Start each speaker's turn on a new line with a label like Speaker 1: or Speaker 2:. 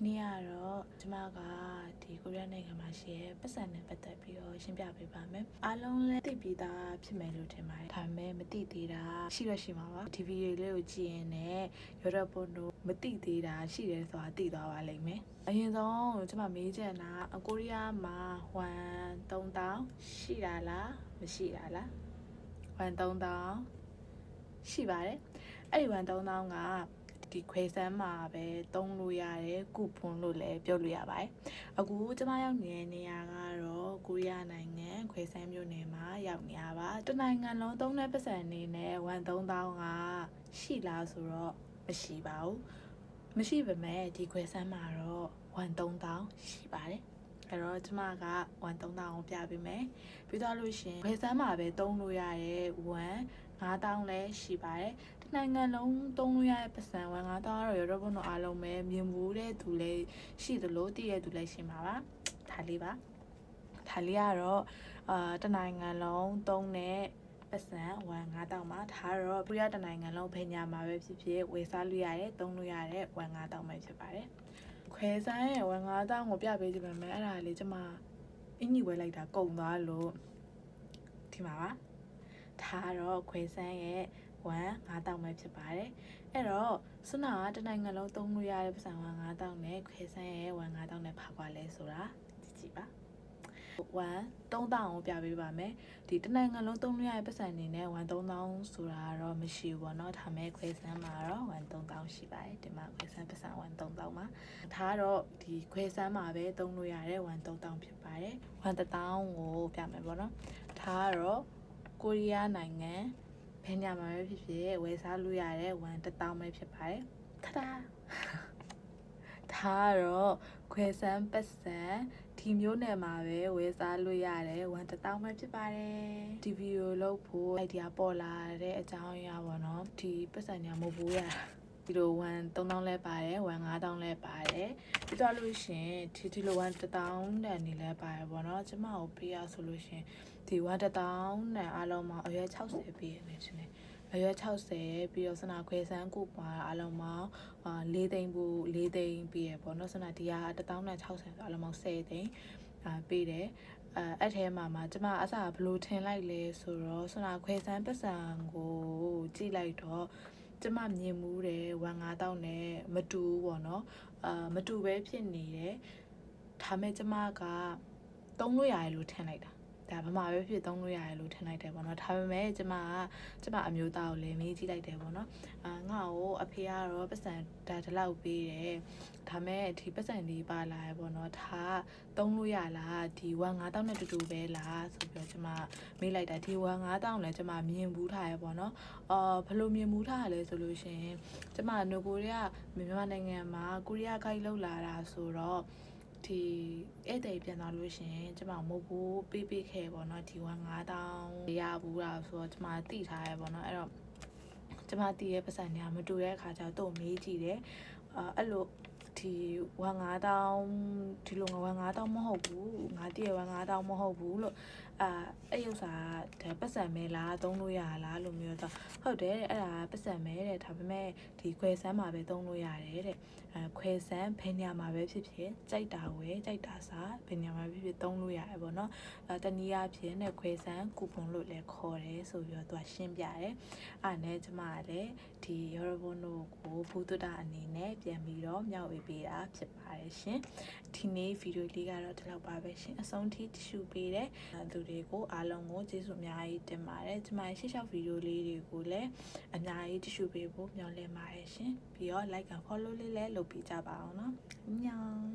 Speaker 1: နေ့ကတော့ကျမကဒီကိုရီးယားနိုင်ငံမှာရှိတဲ့ပတ်စံနဲ့ပတ်သက်ပြီးတော့ရှင်းပြပေးပါမယ်အားလုံးလည်းသိပြီးသားဖြစ်မယ်လို့ထင်ပါတယ်ဒါပေမဲ့မသိသေးတာရှိမှာပါဒီဗီဒီယိုလေးကိုကြည့်ရင်လည်းရောတော့ပုံတို့မသိသေးတာရှိတယ်ဆိုတာသိသွားပါလိမ့်မယ်အရင်ဆုံးကျမမေးချင်တာကိုရီးယားမှာဝမ်3000ရှိတာလားမရှိတာလားဝမ်3000ရှိပါတယ်အဲ့ဒီဝမ်3000ကဒီခွေစမ်းမှာပဲသုံးလို့ရတယ်ကုပွန်လို့လည်းပြောလို့ရပါတယ်အခုကျမရောက်နေတဲ့နေရာကတော့ကိုရီးယားနိုင်ငံခွေစမ်းမြို့နယ်မှာရောက်နေရပါတနိုင်ငံလုံးသုံးတဲ့ပတ်စံအနေနဲ့ဝမ်3000ကရှိလားဆိုတော့မရှိပါဘူးမရှိပေမဲ့ဒီခွေစမ်းမှာတော့ဝမ်3000ရှိပါတယ်အဲ့တော့ကျမကဝမ်3000ကိုပြပေးမယ်ပြီးတော့လို့ရှင်ခွေစမ်းမှာပဲသုံးလို့ရတဲ့ဝမ်5000လည်းရှိပါတယ်နိုင်ငံလုံးသုံးလို့ရတဲ့ပတ်စံဝမ်5000ကတော့ရောတော့ဘုံတို့အားလုံးပဲမြင်မှုတဲ့သူလည်းရှိသလိုတည့်ရတဲ့သူလည်းရှိမှာပါဒါလေးကတော့တနိုင်ငံလုံးသုံးတဲ့ပတ်စံဝမ်5000မှာဒါတော့ပြရတနိုင်ငံလုံးဘယ်ညာမှာပဲဖြစ်ဖြစ်ဝယ်စားလို့ရတယ်သုံးလို့ရတဲ့ဝမ်5000ပဲဖြစ်ပါတယ်ခွဲဆိုင်ရဲ့ဝမ်5000ကိုပြပေးကြပါမယ်အဲ့ဒါလေးကျမအင်ကြီးဝယ်လိုက်တာကုန်သွားလို့ဒီမှာပါဒါတော့ခွဲဆိုင်ရဲ့ဝမ်5000ပဲဖြစ်ပါတယ်အဲ့တော့စွနာကတနိုင်ငံလုံးသုံးလို့ရတဲ့ပတ်စံဝမ်5000နဲ့ခွဲဆိုင်ရဲ့ဝမ်5000နဲ့ဖာကွာလဲဆိုတာကြည့်ပါဝမ်3000ကိုပြပေးပါမယ်ဒီတနိုင်ငံလုံးသုံးလို့ရတဲ့ပတ်စံအနေနဲ့ဝမ်3000ဆိုတာတော့မရှိဘူးပေါ့နော်ဒါမဲ့ခွဲစမ်းမှာတော့ဝမ်3000ရှိပါတယ်ဒီမှာခွဲစမ်းပတ်စံဝမ်3000မှာဒါကတော့ဒီခွဲစမ်းမှာပဲသုံးလို့ရတဲ့ဝမ်3000ဖြစ်ပါတယ်ဝမ်1000ကိုပြမယ်ပေါ့နော်ဒါကတော့ကိုရီးယားနိုင်ငံဘယ်ညမှာပဲဖြစ်ဖြစ်ဝယ်စားလို့ရတဲ့ဝမ်1000ပဲဖြစ်ပါတယ်ထဒါဒါကတော့ခွဲစမ်းပတ်စံဒီမျိုးနယ်မှာပဲဝယ်စားလို့ရတယ်ဝမ်1000ပဲဖြစ်ပါတယ်ဒီဗီဒီယိုလုပ်ဖို့ idea ပေါ်လာတဲ့အကြောင်းအရာပေါ့နော်ဒီပတ်စံညာမဟုတ်ဘူးရဒီလိုဝမ်3000လဲပါတယ်ဝမ်5000လဲပါတယ်ပြီးတော့လို့ရှင်ဒီလိုဝမ်1000တန်နေလဲပါတယ်ပေါ့နော်ကျမကိုပေးရဆိုလို့ရှင်ဒီဝမ်1000တန်အားလုံးမှာအရွယ်60ပေးရနေရှင်အရွယ်60ပြီးတော့စနာခွဲစမ်းကိုပါအားလုံးမှာ4သိန်းဘူး4သိန်းပေးရပေါ့နော်စနာဒီက1060ဆိုအားလုံးမှာ10သိန်းပေးတယ်အဲ့ထဲမှာကျမအစားဘလို့ထင်လိုက်လဲဆိုတော့စနာခွဲစမ်းပတ်စံကိုကြည့်လိုက်တော့ကျမမြင်မှုတယ်ဝမ်5000နဲ့မတူဘူးပေါ့နော်မတူပဲဖြစ်နေတယ်ဒါမဲ့ကျမကသုံးလို့ရတယ်လို့ထင်လိုက်တာဒါဘာမှပဲဖြစ်သုံးလို့ရတယ်လို့ထင်လိုက်တယ်ပေါ့နော်ဒါပေမဲ့ကျမအမျိုးသားကိုလည်းမေးကြည့်လိုက်တယ်ပေါ့နော်ငါ့ကိုအဖေကတော့ပတ်စံဒါဒီလောက်ပေးတယ်ဒါမဲ့ဒီပတ်စံလေးပါလာရပေါ့နော်ဒါသုံးလို့ရလားဒီဝမ်5000နဲ့တူတူပဲလားဆိုပြီးတော့ကျမမေးလိုက်တာဒီဝမ်5000လည်းကျမမြင်ဘူးထားရပေါ့နော်ဘယ်လိုမြင်ဘူးထားရလဲဆိုလို့ရှင်ကျမနိုကိုရီးယားမြန်မာနိုင်ငံမှာကိုရီးယားဂိုက်လောက်လာတာဆိုတော့ဒီဧည့်သည်ပြန်သွားလို့ရှင်ကျမမဟုတ်ဘူးပေးခဲ့ပေါ့နော်ဒီဝမ်5000ရဘူးလားဆိုတော့ကျမသိထားရပေါ့နော်အဲ့တော့ကျမတည်ရဲ့ပတ်စံညာမတူတဲ့အခါကျတော့မေးကြည့်တယ်အဲ့လိုဒီဝမ်5000ဒီလိုဝမ်5000မဟုတ်ဘူးငါတည်ရဲ့ဝမ်5000မဟုတ်ဘူးလို့အဲ့ဥစ္စာဒါပတ်စံမဲလားသုံးလို့ရလားလို့မျိုးတော့ဟုတ်တယ်တဲ့အဲ့ဒါပတ်စံမဲတဲ့ဒါပေမဲ့ဒီခွဲစမ်းမှာပဲသုံးလို့ရတယ်တဲ့ခွဲစမ်းဘယ်ညမှာပဲဖြစ်ဖြစ်ကြိုက်တာဝယ်ကြိုက်တာစားဘယ်ညမှာဖြစ်ဖြစ်သုံးလို့ရတယ်ပေါ့နော်တနည်းအားဖြင့်နဲ့ခွဲစမ်းကူပွန်လို့လည်းခေါ်တယ်ဆိုပြီးတော့သူကရှင်းပြတယ်အဲ့နဲ့ကျမကလည်းဒီရောဘွန်တို့ကိုဘူတုဒအနေနဲ့ပြန်ပြီးတော့မျှဝေပေးတာဖြစ်ပါတယ်ရှင်ဒီနေ့ဗီဒီယိုလေးကတော့ဒီလောက်ပါပဲရှင်အဆုံးထိတ िश ူပေးတဲ့သူတွေကိုအားလုံးကိုကျေးဇူးအများကြီးတင်ပါတယ်ကျမရဲ့ရှေ့လျှောက်ဗီဒီယိုလေးတွေကိုလည်းအများကြီးတ िश ူပေးဖို့မျှော်လင့်ပါတယ်ရှင်ပြီးတော့ like and follow လေးလည်းလုပ်ပေးကြပါအောင်နော်ညောင်